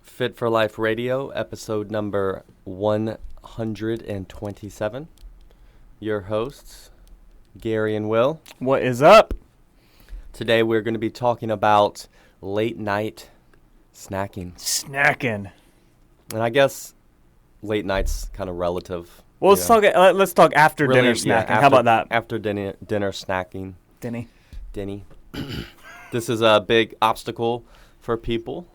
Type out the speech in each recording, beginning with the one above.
Fit for Life Radio, episode number 127. Your hosts, Gary and Will. What is up? Today we're going to be talking about late night snacking. Snacking. And I guess late night's kind of relative. Well, let's talk after Really, dinner snacking. yeah, How about that? After dinner snacking. Denny. This is a big obstacle for people.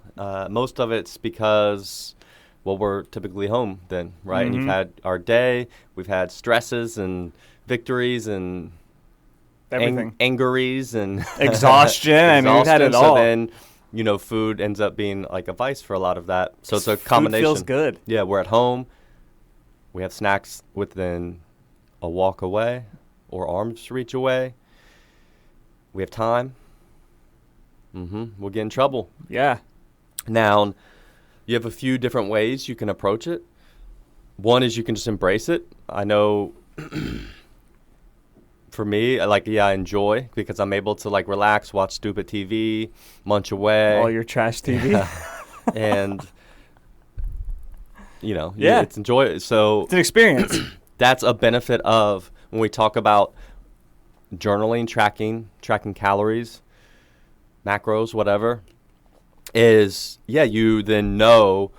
Most of it's because, well, we're typically home then, right? Mm-hmm. And you've had our day. We've had stresses and victories and Everything. Angeries and Exhaustion. I mean, we've had it all. So then, food ends up being like a vice for a lot of that. So it's a combination. Food feels good. Yeah, we're at home. We have snacks within a walk away or arm's reach away. We have time. We'll get in trouble. Yeah. Now, you have a few different ways you can approach it. One is you can just embrace it. I know for me, I enjoy because I'm able to relax, watch stupid TV, munch away. All your trash TV. Yeah. And, it's enjoy. So it's an experience. That's a benefit of when we talk about journaling, tracking calories, macros, whatever, is, you then know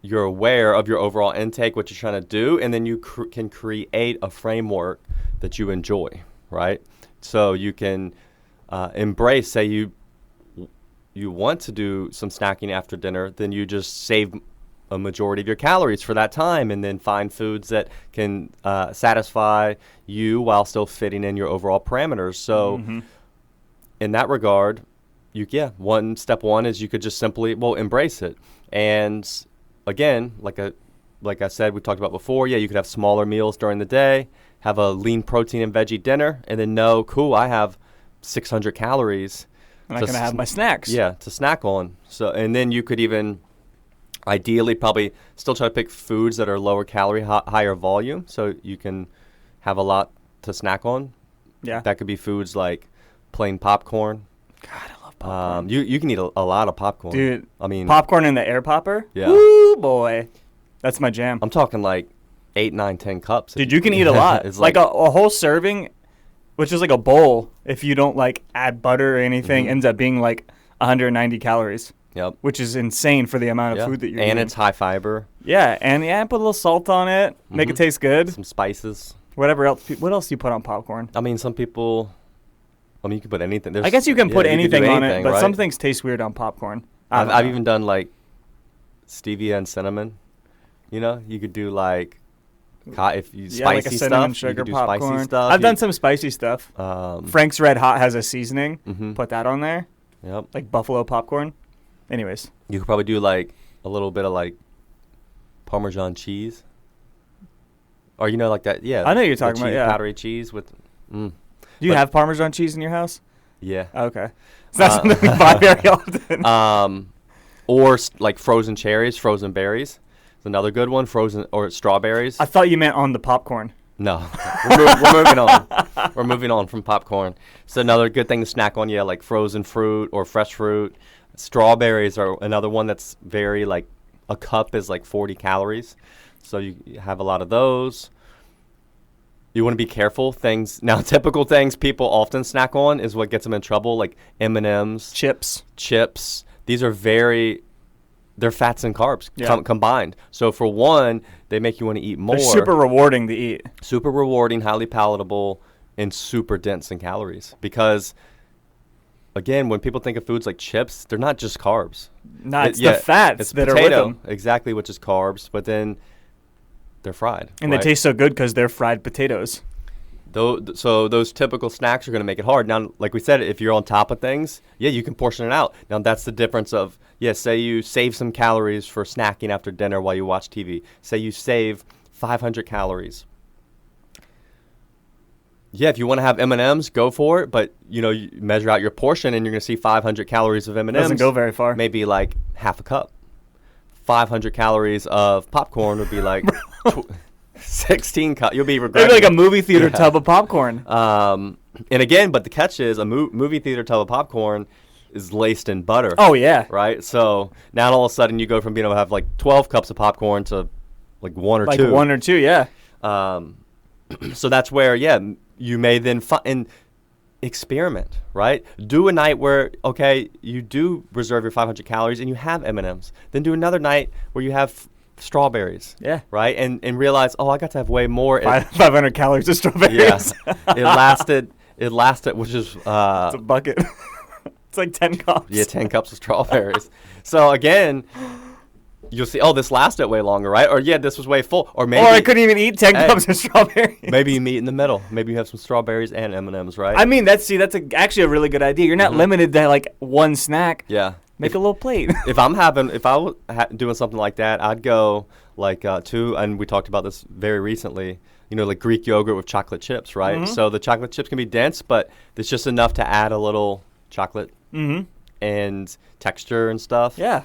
you're aware of your overall intake, what you're trying to do, and then you can create a framework that you enjoy, right? So you can embrace, say you want to do some snacking after dinner, then you just save a majority of your calories for that time and then find foods that can satisfy you while still fitting in your overall parameters. So in that regard, step one is you could just simply, embrace it. And again, like I said, we talked about before, you could have smaller meals during the day, have a lean protein and veggie dinner, and then know, cool, I have 600 calories. And I'm going to have my snacks. Yeah, to snack on. So, and then you could even ideally probably still try to pick foods that are lower calorie, higher volume, so you can have a lot to snack on. Yeah. That could be foods like plain popcorn. God, I love popcorn. You can eat a lot of popcorn. Dude, I mean, popcorn in the air popper? Yeah. Woo, boy. That's my jam. I'm talking 8, 9, 10 cups. Dude, you can eat a lot. It's like a whole serving, which is like a bowl, if you don't add butter or anything, ends up being 190 calories. Yep. Which is insane for the amount of food that you're eating. And it's high fiber. Yeah, and put a little salt on it, make it taste good. Some spices. Whatever else. What else do you put on popcorn? I mean, some people, you can put anything. I guess you can put anything on it, but right? some things taste weird on popcorn. I've even done stevia and cinnamon. You could do if you spicy a cinnamon stuff, sugar you could do popcorn. spicy stuff. I've done some spicy stuff. Frank's Red Hot has a seasoning. Put that on there. Yep. Like buffalo popcorn. Anyways. You could probably do a little bit of Parmesan cheese. Or that, yeah. I know you're talking about, yeah. Powdery cheese with, Do you have Parmesan cheese in your house? Yeah. Okay. It's not something we buy very often. Or frozen cherries, frozen berries. It's another good one. Frozen or strawberries. I thought you meant on the popcorn. No. We're moving on. We're moving on from popcorn. So another good thing to snack on, frozen fruit or fresh fruit. Strawberries are another one that's very a cup is 40 calories. So you have a lot of those. You want to be careful. Typical things people often snack on is what gets them in trouble, like M&Ms. Chips. These are they're fats and carbs combined. So for one, they make you want to eat more. They're super rewarding to eat. Super rewarding, highly palatable, and super dense in calories. Because, again, when people think of foods like chips, they're not just carbs. No, it's the fats that potato, are with them. Exactly, which is carbs, but then they're fried. And they taste so good because they're fried potatoes. So those typical snacks are going to make it hard. Now, like we said, if you're on top of things, you can portion it out. Now, that's the difference of, say you save some calories for snacking after dinner while you watch TV. Say you save 500 calories. Yeah, if you want to have M&Ms, go for it. But, you measure out your portion and you're going to see 500 calories of M&Ms. Doesn't go very far. Maybe like half a cup. 500 calories of popcorn would be like 16 cups. You'll be regretting Maybe like a movie theater tub of popcorn. And again, but the catch is a movie theater tub of popcorn is laced in butter. Oh, yeah. Right? So now all of a sudden you go from being able to have like 12 cups of popcorn to like one or two. Like 1 or 2, yeah. So that's where, you may then and experiment, right? Do a night where, okay, you do reserve your 500 calories and you have M&Ms. Then do another night where you have strawberries. Yeah. Right? And realize, I got to have way more. 500 calories of strawberries. Yeah. It lasted, which is... it's a bucket. It's like 10 cups. Yeah, 10 cups of strawberries. So again... You'll see, this lasted way longer, right? Or, this was way full. Or maybe... Or I couldn't even eat 10 cups of strawberries. Maybe you meet in the middle. Maybe you have some strawberries and M&Ms, right? I mean, that's actually a really good idea. You're not limited to, like, one snack. Yeah. Make a little plate. If I was doing something like that, I'd go, like, and we talked about this very recently, like Greek yogurt with chocolate chips, right? Mm-hmm. So the chocolate chips can be dense, but it's just enough to add a little chocolate and texture and stuff. Yeah.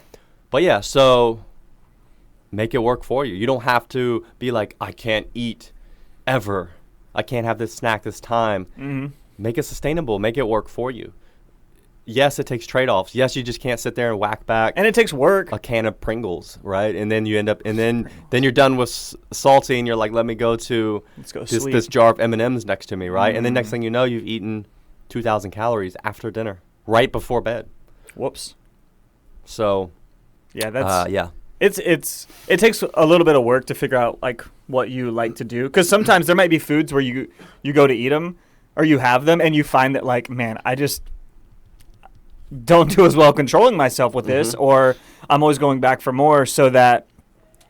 But, so... make it work for you. You don't have to be like, I can't eat ever. I can't have this snack this time. Mm-hmm. Make it sustainable. Make it work for you. Yes, it takes trade-offs. Yes, you just can't sit there and whack back. And it takes work. A can of Pringles, right? And then you end up, and then you're done with salty, and you're like, let me go to this jar of M&Ms next to me, right? And then next thing you know, you've eaten 2,000 calories after dinner, right before bed. Whoops. So, yeah, that's yeah. It takes a little bit of work to figure out like what you like to do, because sometimes there might be foods where you go to eat them or you have them and you find that like, man, I just don't do as well controlling myself with this, or I'm always going back for more, so that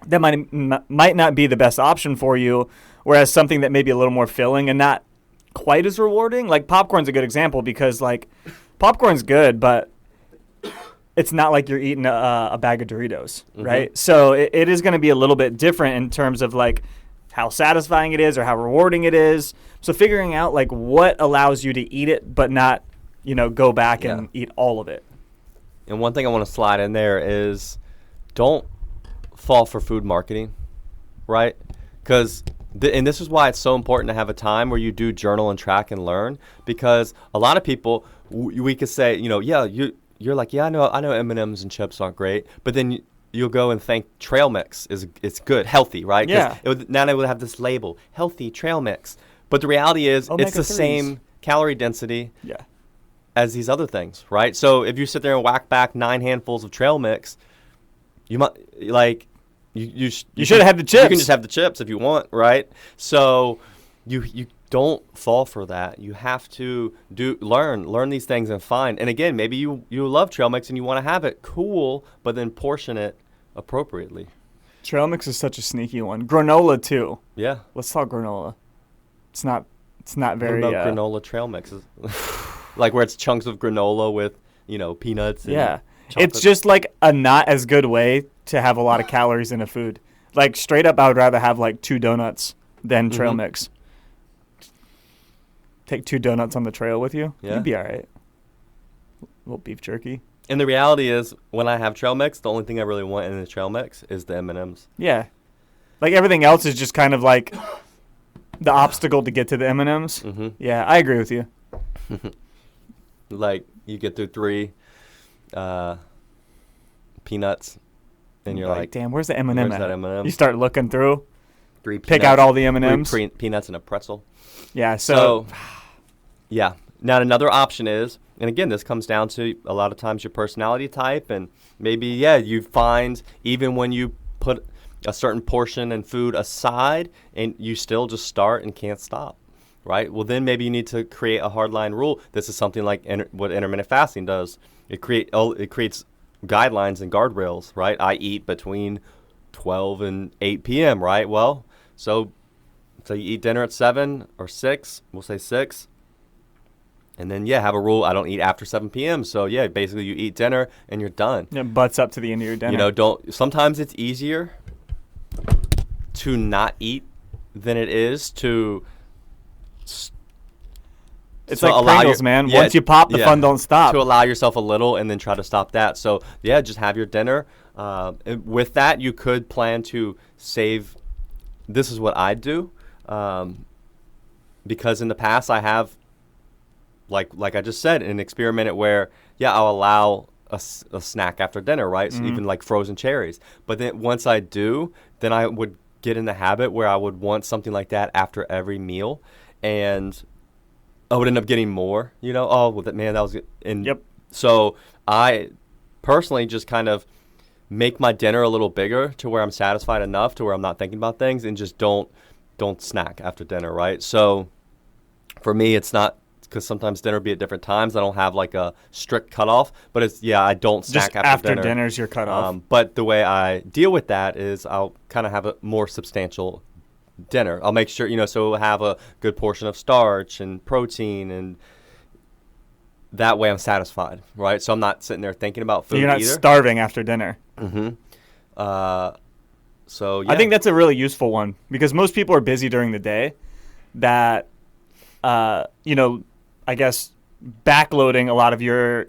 might not be the best option for you. Whereas something that may be a little more filling and not quite as rewarding, like popcorn's a good example, because like popcorn's good, but it's not like you're eating a bag of Doritos, right? So it is going to be a little bit different in terms of like how satisfying it is or how rewarding it is. So figuring out like what allows you to eat it but not, go back and eat all of it. And one thing I want to slide in there is don't fall for food marketing, right? Because and this is why it's so important to have a time where you do journal and track and learn, because a lot of people, we could say, you're like, I know M&Ms and chips aren't great, but then you'll go and think trail mix it's good, healthy, right? Yeah. Now they would have this label, healthy trail mix. But the reality is it's the same calorie density as these other things, right? So if you sit there and whack back 9 handfuls of trail mix, you might, like, you should have had the chips. You can just have the chips if you want, right? So you don't fall for that. You have to learn these things and find. And again, maybe you love trail mix and you want to have it, cool, but then portion it appropriately. Trail mix is such a sneaky one. Granola too. Yeah. Let's talk granola. It's not very. What about granola trail mixes? Like where it's chunks of granola with, peanuts. And chocolate. It's just like a not as good way to have a lot of calories in a food. Like straight up, I would rather have like 2 donuts than trail mix. Take 2 donuts on the trail with you. Yeah. You'd be all right. A little beef jerky. And the reality is, when I have trail mix, the only thing I really want in the trail mix is the M&Ms. Yeah. Like everything else is just kind of like the obstacle to get to the M&Ms. Mm-hmm. Yeah, I agree with you. Like you get through 3 peanuts, and you're like, damn, where's the M&M where's at? that M&M? You start looking through. 3 peanuts, pick out all the M&Ms. 3 peanuts and a pretzel. Yeah, so yeah. Now another option is, and again, this comes down to a lot of times your personality type, and maybe, you find even when you put a certain portion and food aside and you still just start and can't stop, right? Well, then maybe you need to create a hardline rule. This is something like what intermittent fasting does. It creates guidelines and guardrails, right? I eat between 12 and 8 p.m., right? Well, so you eat dinner at 7 or 6, we'll say 6. And then, have a rule, I don't eat after 7 p.m. So, basically you eat dinner and you're done. It butts up to the end of your dinner. Sometimes it's easier to not eat than it is to It's like Pringles, man. Once you pop, the fun don't stop. To allow yourself a little and then try to stop that. So, yeah, just have your dinner. And with that, you could plan to save. This is what I do. Because in the past, I have, like I just said, an experiment where, I'll allow a snack after dinner, right? So even like frozen cherries. But then once I do, then I would get in the habit where I would want something like that after every meal. And I would end up getting more, oh, well, that was good. And so I personally just kind of make my dinner a little bigger to where I'm satisfied enough to where I'm not thinking about things, and just don't snack after dinner, right? So for me, it's not, because sometimes dinner will be at different times. I don't have like a strict cutoff, but it's, I don't snack just after dinner. Dinner's your cutoff. But the way I deal with that is I'll kind of have a more substantial dinner. I'll make sure, so we'll have a good portion of starch and protein, and that way I'm satisfied, right? So I'm not sitting there thinking about food either. You're not starving after dinner. Mm-hmm. So, I think that's a really useful one, because most people are busy during the day that, I guess backloading a lot of your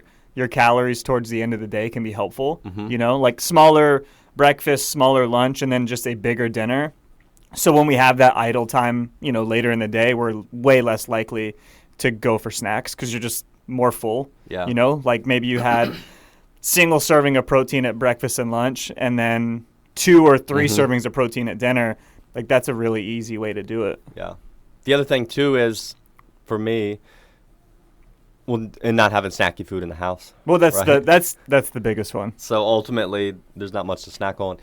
calories towards the end of the day can be helpful. Like smaller breakfast, smaller lunch, and then just a bigger dinner. So when we have that idle time, later in the day, we're way less likely to go for snacks because you're just more full. Yeah. Like maybe you had single serving of protein at breakfast and lunch, and then 2 or 3 servings of protein at dinner. Like that's a really easy way to do it. Yeah. The other thing too is, for me, and not having snacky food in the house. Well, that's right? that's the biggest one. So ultimately, there's not much to snack on.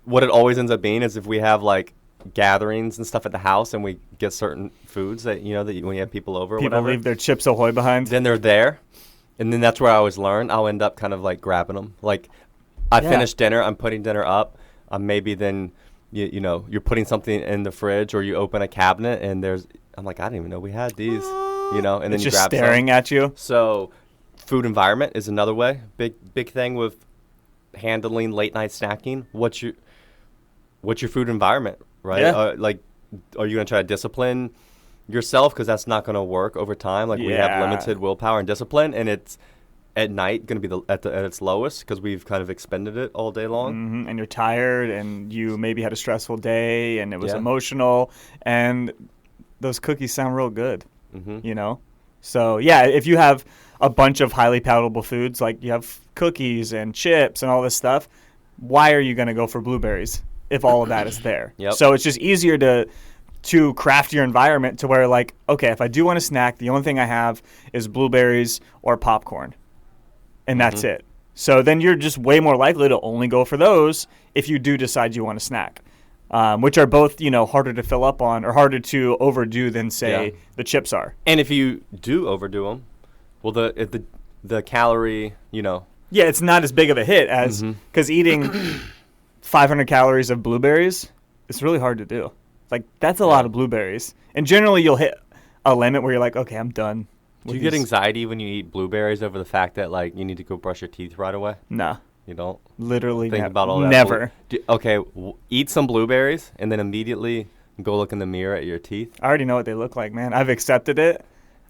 What it always ends up being is if we have like gatherings and stuff at the house, and we get certain foods that that when you have people over, or people whatever, leave their Chips Ahoy behind. Then they're there, and then that's where I always learn. I'll end up kind of like grabbing them. Like I finish dinner, I'm putting dinner up. Maybe then you're putting something in the fridge, or you open a cabinet and I'm like, I didn't even know we had these. And then it's you just grab staring some. at you. So, food environment is another way. Big thing with handling late night snacking. What's your food environment, right? Yeah. Are you gonna try to discipline yourself, because that's not gonna work over time? Like we have limited willpower and discipline, and it's at night gonna be at its lowest because we've kind of expended it all day long. And you're tired, and you maybe had a stressful day, and it was emotional, and those cookies sound real good. So if you have a bunch of highly palatable foods, like you have cookies and chips and all this stuff, why are you going to go for blueberries if all of that is there? Yep. So it's just easier to craft your environment to where, like, okay, if I do want a snack, the only thing I have is blueberries or popcorn, and that's it. So then you're just way more likely to only go for those if you do decide you want a snack. Which are both, harder to fill up on or harder to overdo than, say, the chips are. And if you do overdo them, well, the calorie, Yeah, it's not as big of a hit as, because eating 500 calories of blueberries, it's really hard to do. Like, that's a lot of blueberries. And generally, you'll hit a limit where you're like, okay, I'm done. Do you get anxiety when you eat blueberries over the fact that, like, you need to go brush your teeth right away? No. You don't? Literally think about all that? Never. Eat some blueberries and then immediately go look in the mirror at your teeth. I already know what they look like, man. I've accepted it.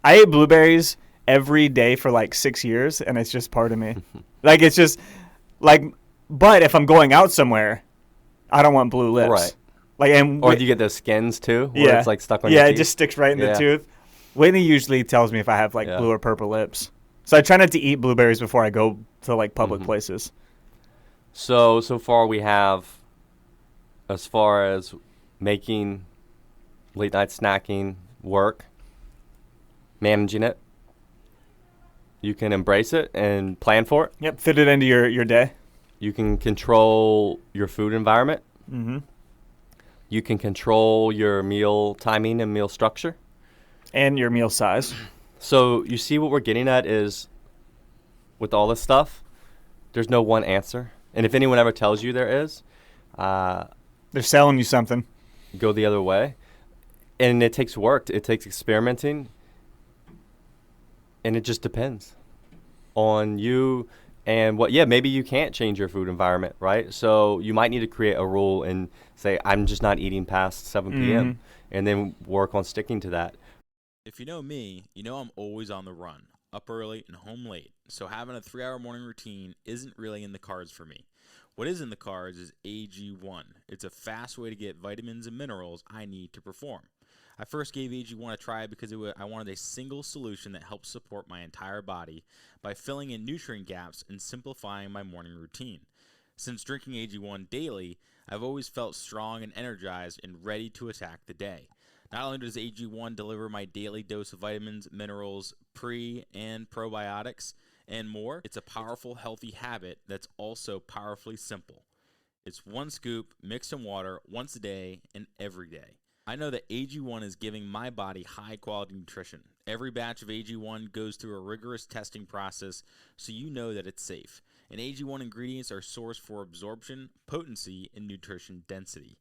I ate blueberries every day for like 6 years, and it's just part of me. Like, it's just like, but if I'm going out somewhere, I don't want blue lips. Right. Or do you get those skins too? Where it's like stuck on your teeth? Yeah, it just sticks right in the tooth. Whitney usually tells me if I have like blue or purple lips. So I try not to eat blueberries before I go to like public places. So far we have, as far as making late night snacking work, managing it. You can embrace it and plan for it. Yep, fit it into your day. You can control your food environment. You can control your meal timing and meal structure. And your meal size. So you see what we're getting at is, with all this stuff, there's no one answer. And if anyone ever tells you there is, they're selling you something. Go the other way. And it takes work. It takes experimenting. And it just depends on you and maybe you can't change your food environment, right? So you might need to create a rule and say, I'm just not eating past 7 p.m. And then work on sticking to that. If you know me, you know I'm always on the run, up early and home late, so having a 3-hour morning routine isn't really in the cards for me. What is in the cards is AG1. It's a fast way to get vitamins and minerals I need to perform. I first gave AG1 a try because I wanted a single solution that helps support my entire body by filling in nutrient gaps and simplifying my morning routine. Since drinking AG1 daily, I've always felt strong and energized and ready to attack the day. Not only does AG1 deliver my daily dose of vitamins, minerals, pre- and probiotics, and more, it's a powerful, healthy habit that's also powerfully simple. It's one scoop, mixed in water, once a day, and every day. I know that AG1 is giving my body high-quality nutrition. Every batch of AG1 goes through a rigorous testing process, so you know that it's safe. And AG1 ingredients are sourced for absorption, potency, and nutrition density.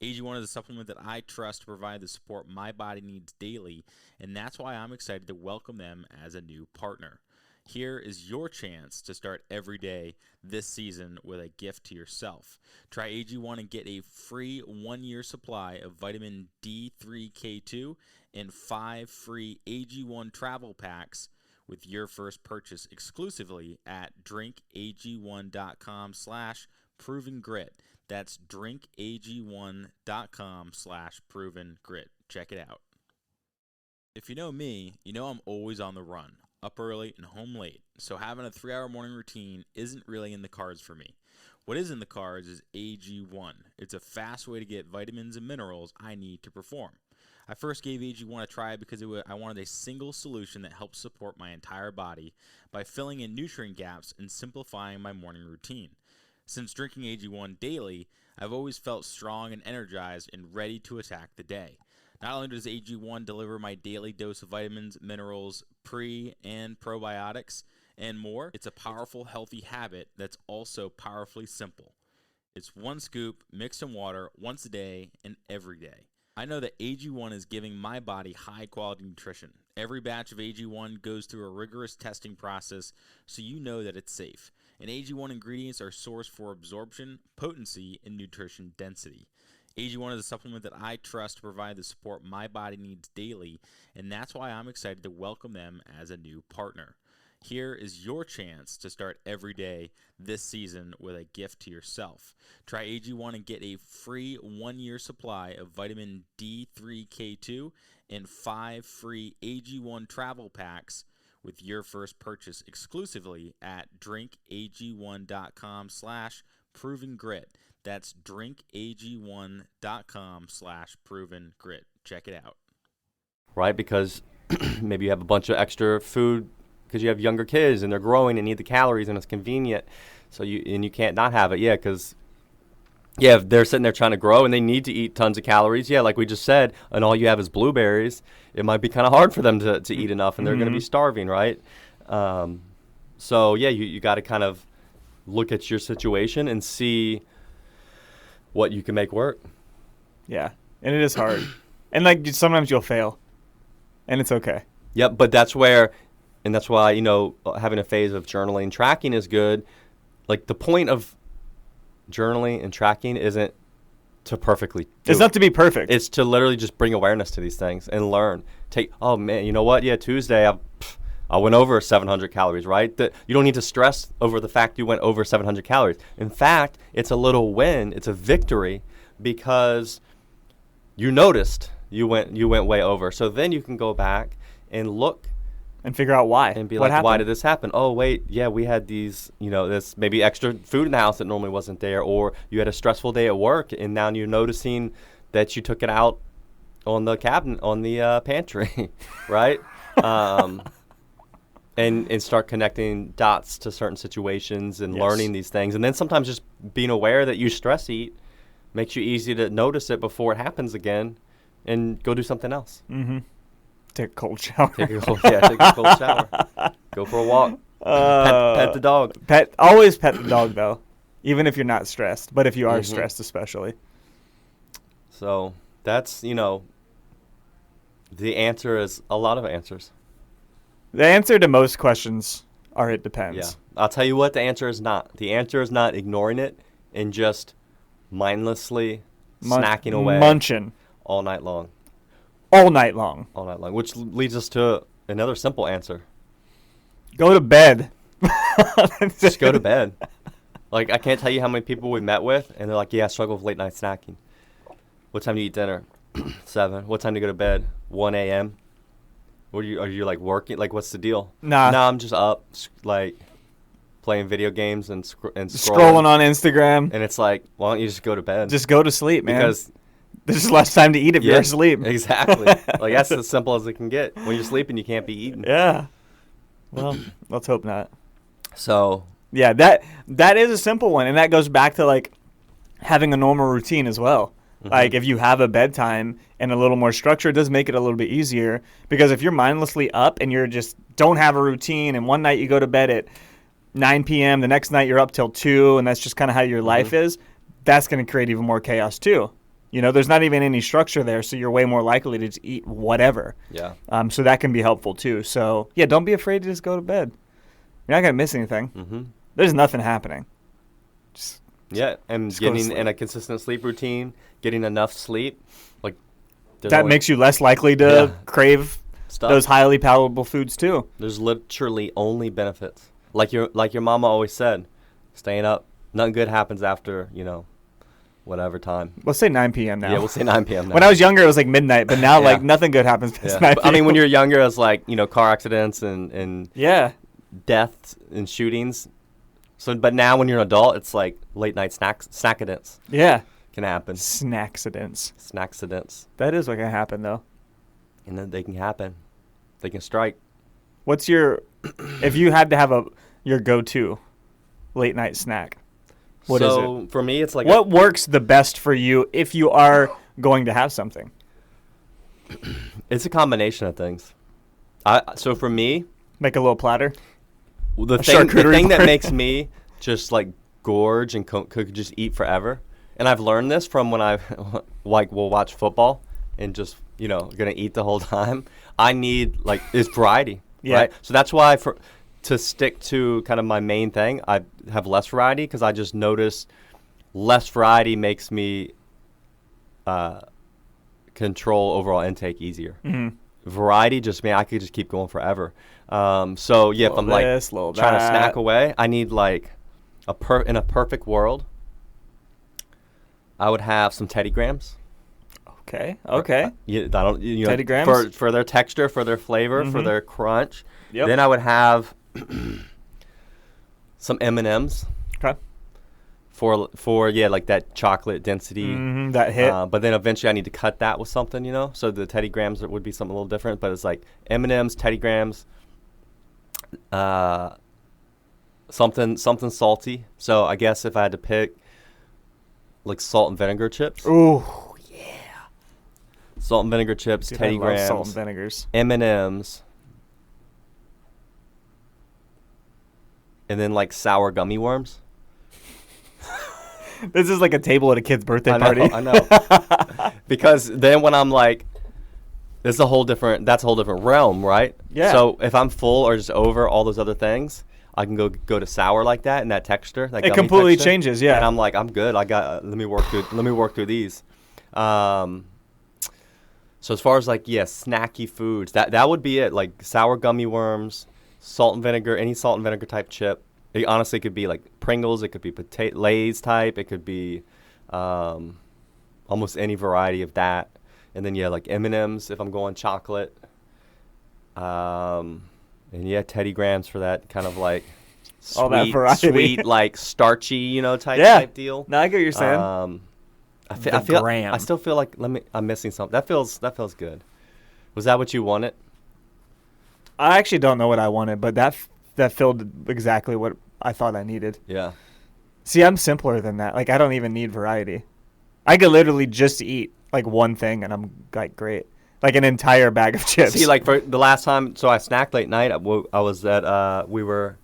AG1 is a supplement that I trust to provide the support my body needs daily, and that's why I'm excited to welcome them as a new partner. Here is your chance to start every day this season with a gift to yourself. Try AG1 and get a free 1-year supply of vitamin D3K2 and 5 free AG1 travel packs with your first purchase exclusively at drinkag1.com/provengrit. That's drinkag1.com/provengrit. Check it out. If you know me, you know I'm always on the run, up early and home late, so having a 3-hour morning routine isn't really in the cards for me. What is in the cards is AG1. It's a fast way to get vitamins and minerals I need to perform. I first gave AG1 a try because I wanted a single solution that helps support my entire body by filling in nutrient gaps and simplifying my morning routine. Since drinking AG1 daily, I've always felt strong and energized and ready to attack the day. Not only does AG1 deliver my daily dose of vitamins, minerals, pre- and probiotics, and more, it's a powerful, healthy habit that's also powerfully simple. It's one scoop, mixed in water, once a day, and every day. I know that AG1 is giving my body high-quality nutrition. Every batch of AG1 goes through a rigorous testing process, so you know that it's safe. And AG1 ingredients are sourced for absorption, potency, and nutrition density. AG1 is a supplement that I trust to provide the support my body needs daily, and that's why I'm excited to welcome them as a new partner. Here is your chance to start every day this season with a gift to yourself. Try AG1 and get a free 1-year supply of vitamin D3K2 and 5 free AG1 travel packs with your first purchase exclusively at drinkag1.com/provengrit. That's drinkag1.com/provengrit. Check it out. Right? Because maybe you have a bunch of extra food because you have younger kids and they're growing and need the calories and it's convenient. So you can't not have it. Yeah, because if they're sitting there trying to grow and they need to eat tons of calories, like we just said, and all you have is blueberries, it might be kind of hard for them to eat enough, and they're going to be starving, right? You got to kind of look at your situation and see what you can make work. Yeah, and it is hard. And sometimes you'll fail, and it's okay. Yep, but that's why, having a phase of journaling, tracking is good. Like, the point of journaling and tracking isn't to perfectly do It's not to be perfect. It's to literally just bring awareness to these things and learn. Oh man, you know what? Yeah, Tuesday I went over 700 calories, right? You don't need to stress over the fact you went over 700 calories. In fact, it's a little win. It's a victory because you noticed you went way over. So then you can go back and look and figure out why. And be like, why did this happen? Oh, wait, yeah, we had these, this maybe extra food in the house that normally wasn't there, or you had a stressful day at work, and now you're noticing that you took it out on the cabinet, on the pantry, right? And start connecting dots to certain situations and learning these things. And then sometimes just being aware that you stress eat makes you easy to notice it before it happens again and go do something else. Mm-hmm. Take a cold shower. Take a cold shower. Go for a walk. Pet the dog. Always pet the dog, though, even if you're not stressed. But if you are stressed, especially. So that's, the answer is a lot of answers. The answer to most questions are it depends. Yeah. I'll tell you what the answer is not. The answer is not ignoring it and just mindlessly snacking away. Munching. All night long. all night long. All night long, which leads us to another simple answer. Go to bed. Just go to bed. Like, I can't tell you how many people we met with, and they're like, yeah, I struggle with late night snacking. What time do you eat dinner? 7. What time do you go to bed? 1 a.m. Are you like working? Like, what's the deal? Nah. No, I'm just up, like, playing video games and Scrolling on Instagram. And it's like, why don't you just go to bed? Just go to sleep, man. Because there's less time to eat if you're asleep. Exactly. Like, that's as simple as it can get. When you're sleeping, you can't be eating. Yeah. Well, let's hope not. So. Yeah, that is a simple one, and that goes back to, like, having a normal routine as well. Mm-hmm. Like, if you have a bedtime and a little more structure, it does make it a little bit easier. Because if you're mindlessly up and you're just don't have a routine, and one night you go to bed at 9 p.m., the next night you're up till 2, and that's just kind of how your life is, that's going to create even more chaos too. You know, there's not even any structure there, so you're way more likely to just eat whatever. Yeah. So that can be helpful too. So, yeah, don't be afraid to just go to bed. You're not going to miss anything. Mm-hmm. There's nothing happening. And getting in a consistent sleep routine, getting enough sleep, like that makes you less likely to crave stuff. Those highly palatable foods too. There's literally only benefits. Like your mama always said, staying up, nothing good happens after, whatever time. Let's say 9 p.m. now. Yeah, we'll say 9 p.m. now. When I was younger, it was like midnight, but now like nothing good happens past 9 p.m. I mean, when you're younger, it's like, car accidents and deaths and shootings. So, but now when you're an adult, it's like late night snackidents. Yeah. Can happen. Snacksidents. That is what can happen, though. And then they can happen. They can strike. What's your, if you had to have your go-to late night snack, what is it? So for me, it's like what works the best for you if you are going to have something? It's a combination of things. So for me, make a little platter. The thing that makes me just like gorge and could just eat forever, and I've learned this from when I will watch football and just gonna eat the whole time. I need is variety, right? So that's why to stick to kind of my main thing, I have less variety because I just notice less variety makes me control overall intake easier. Mm-hmm. Variety I could just keep going forever. So yeah, if I'm trying to snack away, I need in a perfect world, I would have some Teddy Grahams. Okay. Teddy Grahams for their texture, for their flavor, for their crunch. Yep. Then I would have some M&Ms. Okay. For like that chocolate density, that hit. But then eventually I need to cut that with something, So the Teddy Grahams would be something a little different, but it's like M&Ms, Teddy Grahams, something salty. So I guess if I had to pick, like salt and vinegar chips. Ooh, yeah. Salt and vinegar chips, Dude, Teddy Grahams, salt and vinegars, M&Ms, and then like sour gummy worms. This is like a table at a kid's birthday party. I know. Because then when I'm like, that's a whole different realm, right? Yeah. So if I'm full or just over all those other things, I can go to sour like that and that texture. That it completely changes, yeah. And I'm like, I'm good. Let me work through these. So as far as snacky foods, that would be it. Like sour gummy worms, salt and vinegar, any salt and vinegar type chip. It honestly could be like Pringles. It could be Lay's type. It could be almost any variety of that. And then like M&Ms if I'm going chocolate. And Teddy Grahams for that kind of like sweet, all that variety. Sweet like starchy type deal. No, I get what you're saying. I still feel like I'm missing something. That feels good. Was that what you wanted? I actually don't know what I wanted, but that filled exactly what I thought I needed. Yeah. See, I'm simpler than that. Like, I don't even need variety. I could literally just eat, like, one thing, and I'm, like, great. Like, an entire bag of chips. See, like, for the last time, so I snacked late night. I was at, we were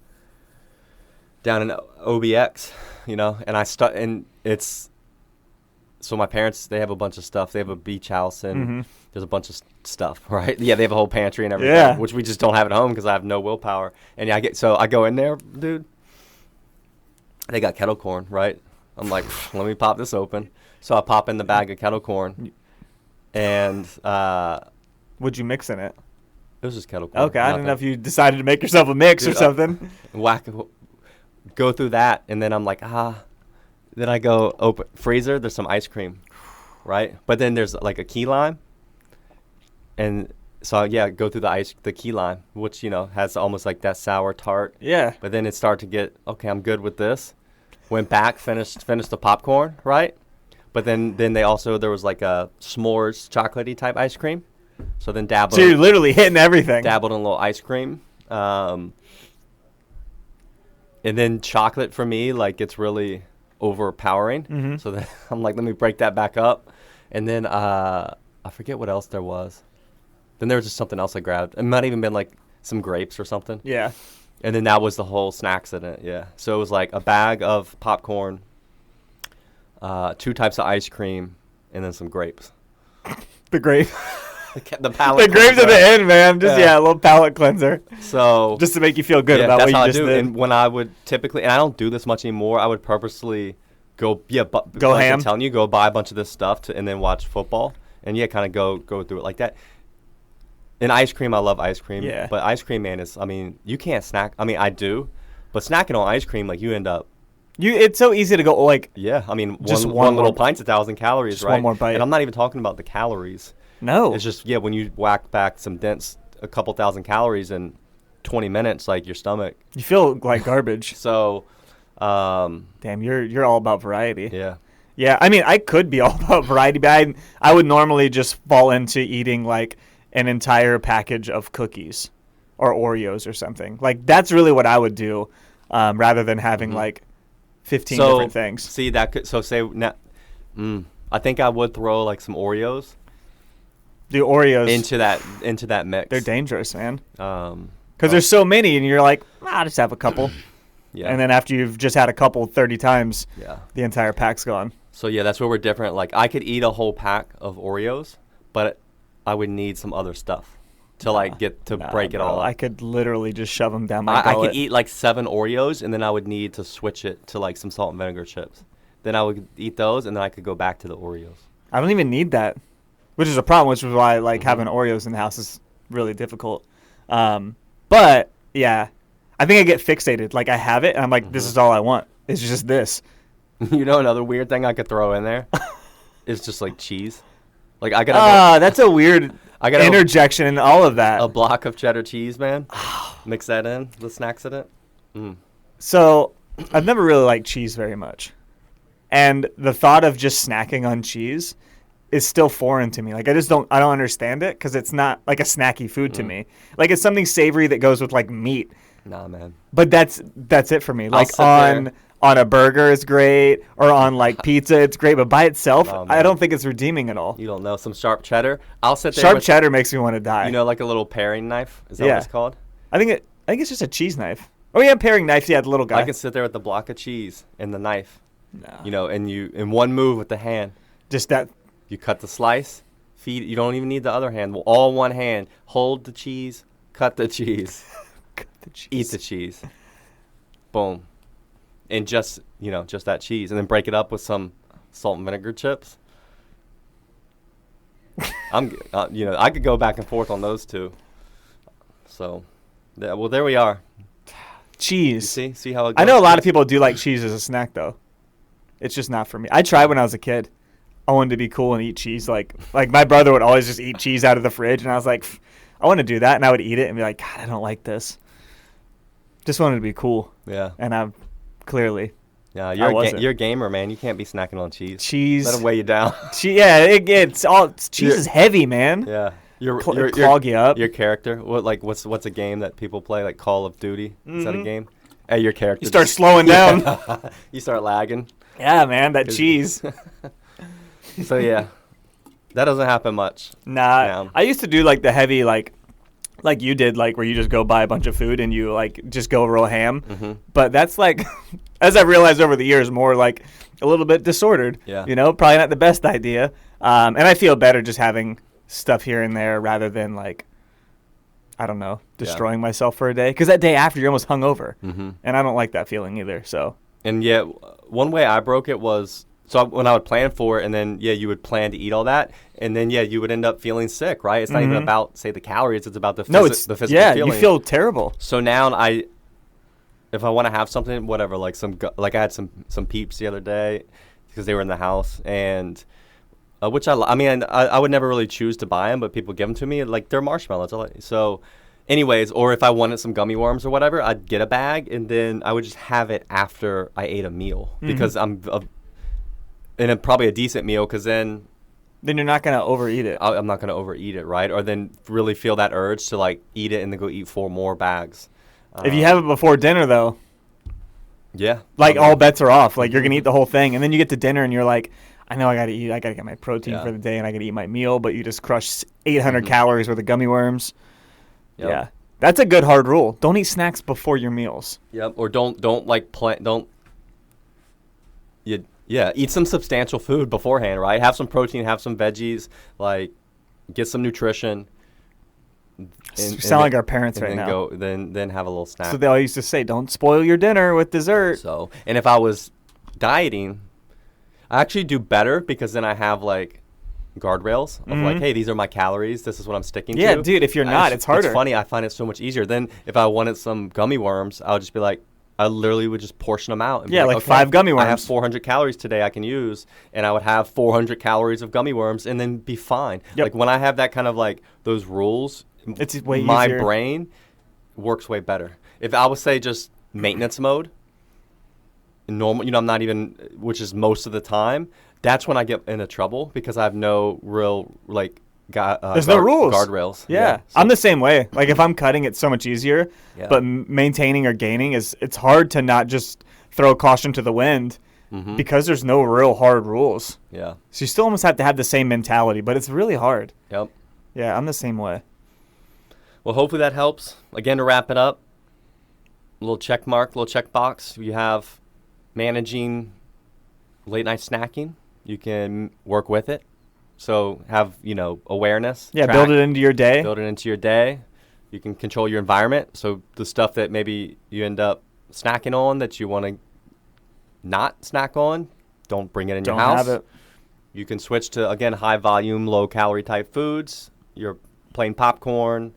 down in OBX, and and it's, so my parents, they have a bunch of stuff. They have a beach house, and there's a bunch of stuff, right? Yeah, they have a whole pantry and everything, which we just don't have at home because I have no willpower. And I go in there, dude. They got kettle corn, right? I'm like, let me pop this open. So I pop in the bag of kettle corn, and Would you mix in it? It was just kettle corn. Okay, I didn't know if you decided to make yourself a mix or something. Go through that, and then I'm like, Then I go open freezer. There's some ice cream, right? But then there's like a key lime, and so go through the key lime, which has almost like that sour tart. Yeah. But then it started to get I'm good with this. Went back, finished the popcorn, right? But then there was like a s'mores chocolatey type ice cream. So then dabbled. So you're literally hitting everything. Dabbled in a little ice cream. And then chocolate for me, like, it's really overpowering. Mm-hmm. So then I'm like, let me break that back up. And then I forget what else there was. Then there was just something else I grabbed. It might have even been like some grapes or something. Yeah. And then that was the whole snacks in it, yeah. So it was like a bag of popcorn, 2 types of ice cream, and then some grapes. The grape. The palate The grapes at the end, man. Just, a little palate cleanser. So just to make you feel good about what you just did. And when I would typically, and I don't do this much anymore, I would purposely go ham. I'm telling you, go buy a bunch of this stuff and then watch football. And kind of go through it like that. And ice cream, I love ice cream. Yeah. But ice cream, man, you can't snack. I mean, I do. But snacking on ice cream, like, you end up. It's so easy to go, like. Yeah. I mean, just one little pint's 1,000 calories, just right? One more bite. And I'm not even talking about the calories. No. It's just, when you whack back a couple thousand calories in 20 minutes, like, your stomach. You feel like garbage. So. Damn, you're all about variety. Yeah. Yeah, I mean, I could be all about variety, but I would normally just fall into eating, like, an entire package of cookies or Oreos or something. Like, that's really what I would do, rather than having, like, 15 different things. See, that could, I think I would throw, like, some Oreos. The Oreos. Into that mix. They're dangerous, man. Because there's so many, and you're like, I'll just have a couple. Yeah. And then after you've just had a couple 30 times, yeah, the entire pack's gone. So, that's where we're different. Like, I could eat a whole pack of Oreos, but I would need some other stuff to break it all up. I could literally just shove them down my gullet. I could eat like 7 Oreos, and then I would need to switch it to like some salt and vinegar chips. Then I would eat those, and then I could go back to the Oreos. I don't even need that, which is a problem, which is why having Oreos in the house is really difficult. But, yeah, I think I get fixated. Like, I have it, and I'm like, this is all I want. It's just this. Another weird thing I could throw in there is just like cheese. Like, I got that's a weird interjection in all of that. A block of cheddar cheese, man. Mix that in, the snacks in it. So, I've never really liked cheese very much. And the thought of just snacking on cheese is still foreign to me. Like, I don't understand it because it's not like a snacky food to me. Like, it's something savory that goes with like meat. Nah, man. But that's it for me. Like, on a burger it's great, or on like pizza it's great, but by itself, I don't think it's redeeming at all. You don't know. Some sharp cheddar. I'll sit there. Sharp cheddar makes me want to die. Like a little paring knife? Is that what it's called? I think it's just a cheese knife. Oh yeah, paring knife. Yeah, the little guy. I can sit there with the block of cheese and the knife. No. And you in one move with the hand. Just that. You cut the slice, feed. You don't even need the other hand. All one hand. Hold the cheese. Cut the cheese. Cut the cheese. Eat the cheese. Boom. And just that cheese, and then break it up with some salt and vinegar chips. I could go back and forth on those two. So, there we are. Cheese. You see how it goes? I know a lot of people do like cheese as a snack, though. It's just not for me. I tried when I was a kid. I wanted to be cool and eat cheese. Like my brother would always just eat cheese out of the fridge, and I was like, I want to do that, and I would eat it and be like, God, I don't like this. Just wanted to be cool. Yeah. And I'm clearly. Yeah, you're a gamer, man. You can't be snacking on cheese. Cheese. Let it weigh you down. Cheese is heavy, man. Yeah. Clog you up. Your character. What's a game that people play, like Call of Duty? Is that a game? Hey, your character. You start slowing down. You start lagging. Yeah, man, that cheese. So yeah, that doesn't happen much. Nah, now. I used to do like the heavy like you did, like where you just go buy a bunch of food and you like just go real ham. Mm-hmm. But that's like, as I've realized over the years, more like a little bit disordered. Yeah. Probably not the best idea. And I feel better just having stuff here and there rather than like, I don't know, destroying myself for a day. Because that day after, you're almost hungover. Mm-hmm. And I don't like that feeling either. So. And yeah, one way I broke it was So when I would plan for it, and then you would plan to eat all that, and then you would end up feeling sick, right? It's not even about say the calories; it's about the the physical feeling. You feel terrible. So now if I want to have something, whatever, like I had some Peeps the other day because they were in the house, and which I would never really choose to buy them, but people give them to me like they're marshmallows. So, anyways, or if I wanted some gummy worms or whatever, I'd get a bag, and then I would just have it after I ate a meal because probably a decent meal, because then you're not going to overeat it. I'm not going to overeat it, right? Or then really feel that urge to like eat it and then go eat 4 more bags. If you have it before dinner, though, all bets are off. Like, you're going to eat the whole thing, and then you get to dinner and you're like, I know I got to eat. I got to get my protein for the day, and I got to eat my meal, but you just crush 800 calories worth of gummy worms. Yep. Yeah. That's a good hard rule. Don't eat snacks before your meals. Yep. Or eat some substantial food beforehand, right? Have some protein, have some veggies, like get some nutrition. You sound like our parents right now. Then have a little snack. So they all used to say, don't spoil your dinner with dessert. So, and if I was dieting, I actually do better because then I have like guardrails of like, hey, these are my calories. This is what I'm sticking to. Yeah, dude, if you're not, it's harder. It's funny. I find it so much easier. Then if I wanted some gummy worms, I would just be like, I literally would just portion them out. And like 5 gummy worms. I have 400 calories today I can use, and I would have 400 calories of gummy worms and then be fine. Yep. Like when I have that kind of like those rules, it's way my easier. Brain works way better. If I would say just maintenance mode, normal, I'm not even, which is most of the time, that's when I get into trouble because I have no real like there's no rules, guardrails. Yeah. So I'm the same way. Like if I'm cutting, it's so much easier. Yeah. But maintaining or gaining it's hard to not just throw caution to the wind because there's no real hard rules. Yeah. So you still almost have to have the same mentality, but it's really hard. Yep. Yeah, I'm the same way. Well, hopefully that helps. Again, to wrap it up, a little check box. You have managing late night snacking. You can work with it. So have, awareness. Yeah, build it into your day. Build it into your day. You can control your environment. So the stuff that maybe you end up snacking on that you want to not snack on, don't bring it in your house. Don't have it. You can switch to, again, high volume, low calorie type foods. Your plain popcorn.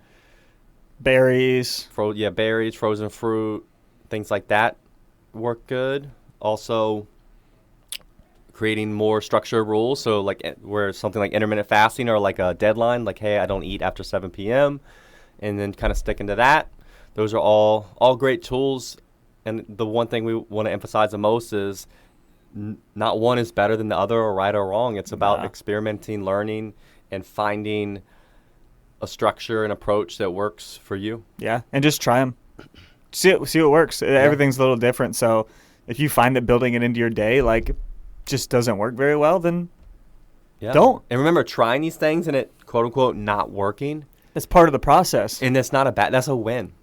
Berries. Berries, frozen fruit, things like that work good. Also, creating more structured rules. So like where something like intermittent fasting or like a deadline, like, hey, I don't eat after 7 p.m. and then kind of sticking to that. Those are all great tools. And the one thing we want to emphasize the most is not one is better than the other or right or wrong. It's about experimenting, learning, and finding a structure and approach that works for you. Yeah, and just try them. See what works. Yeah. Everything's a little different. So if you find that building it into your day, like, just doesn't work very well, then don't. And remember, trying these things and it, quote unquote, not working. It's part of the process. And that's not that's a win.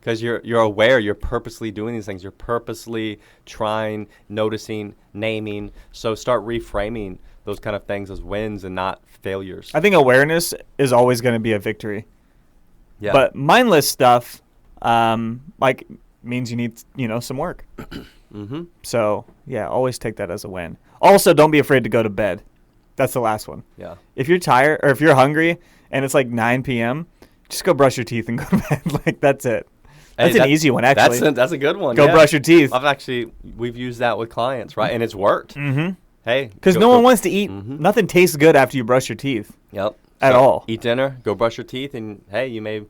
Because you're aware, you're purposely doing these things. You're purposely trying, noticing, naming. So start reframing those kind of things as wins and not failures. I think awareness is always going to be a victory. Yeah. But mindless stuff, means you need, some work. So, always take that as a win. Also, don't be afraid to go to bed. That's the last one. Yeah. If you're tired or if you're hungry and it's like 9 p.m., just go brush your teeth and go to bed. Like, that's it. That's an easy one, actually. That's a good one. Go brush your teeth. We've used that with clients, right? And it's worked. Mm-hmm. Hey. Because no one wants to eat. Nothing tastes good after you brush your teeth. Yep. At all. Eat dinner, go brush your teeth, and hey, you may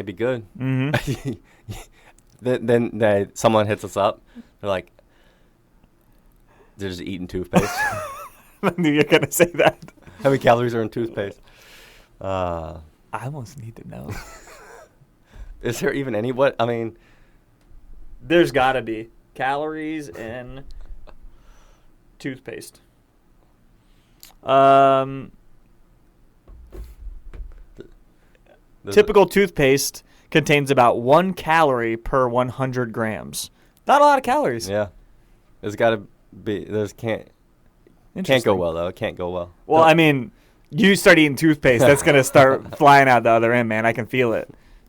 be good. Mm-hmm. Then someone hits us up. They're like, they're just eating toothpaste. I knew you were going to say that. How many calories are in toothpaste? I almost need to know. Is there even any? There's got to be calories in toothpaste. Typical toothpaste contains about 1 calorie per 100 grams. Not a lot of calories. Yeah. There's got to be. Can't go well, though. It can't go well. Well, you start eating toothpaste, that's going to start flying out the other end, man. I can feel it.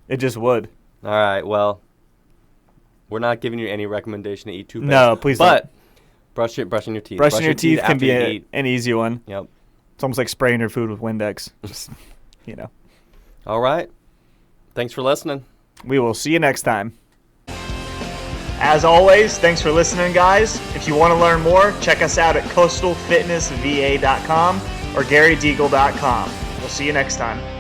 It just would. All right. Well, we're not giving you any recommendation to eat toothpaste. No, please don't. But Brushing your teeth. Brushing your teeth can after be you eat. an easy one. Yep. It's almost like spraying your food with Windex. Just, All right. Thanks for listening. We will see you next time. As always, thanks for listening, guys. If you want to learn more, check us out at coastalfitnessva.com or garydeagle.com. We'll see you next time.